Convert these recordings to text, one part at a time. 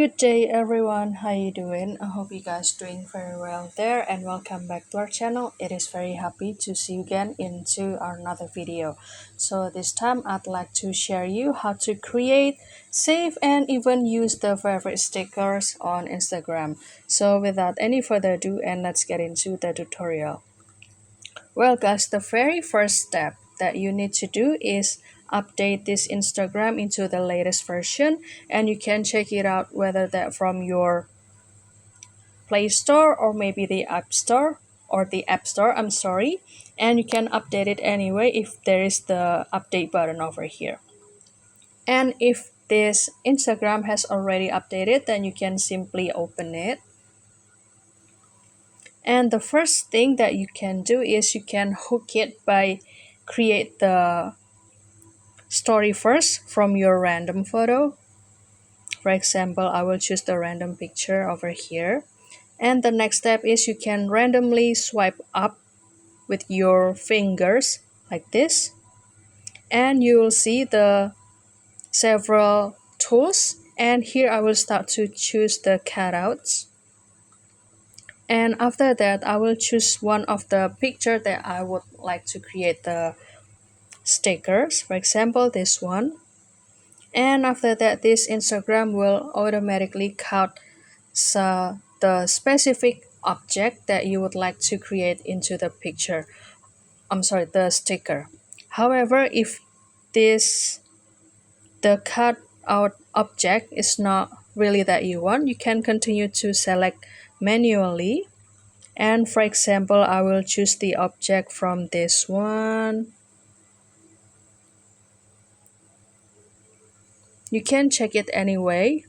Good day everyone, how you doing? I hope you guys doing very well there and welcome back to our channel. It is very happy to see you again into another video. So this time I'd like to share you how to create, save and even use the favorite stickers on Instagram. So without any further ado, and let's get into the tutorial. Well guys, the very first step that you need to do is update this Instagram into the latest version, and you can check it out whether that from your Play Store or maybe the App Store or the App Store, I'm sorry, and you can update it anyway if there is the update button over here. And if this Instagram has already updated, then you can simply open it. And the first thing that you can do is you can hook it by create the story first from your random photo. For example, I will choose the random picture over here. And the next step is you can randomly swipe up with your fingers like this. And you will see the several tools. And here I will start to choose the cutouts. And after that, I will choose one of the picture that I would like to create the stickers. For example, this one. And after that, this Instagram will automatically count the specific object that you would like to create into the picture. I'm sorry, the sticker. However, if this the cut out object is not really that you want, you can continue to select manually. And for example, I will choose the object from this one. You can check it anyway.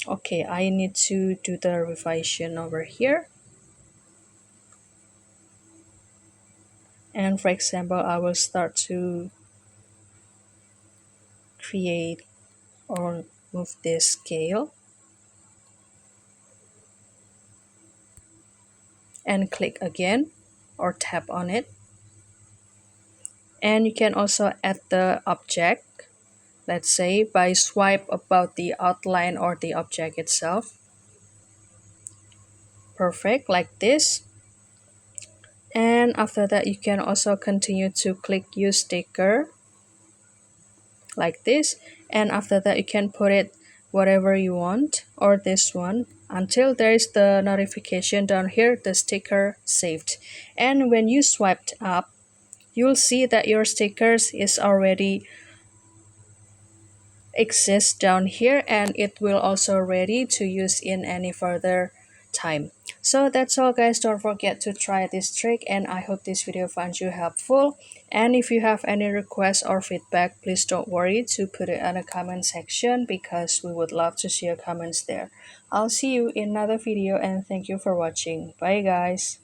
Okay, I need to do the revision over here. And for example, I will start to create or move this scale and click again or tap on it. And you can also add the object, let's say by swipe about the outline or the object itself. Perfect, like this. And after that, you can also continue to click use sticker like this. And after that, you can put it whatever you want or this one until there is the notification down here, the sticker saved. And when you swiped up, you'll see that your stickers is already exist down here, and it will also ready to use in any further time. So that's all guys, don't forget to try this trick, and I hope this video finds you helpful. And if you have any requests or feedback, please don't worry to put it in the comment section because we would love to see your comments there. I'll see you in another video, and thank you for watching. Bye guys.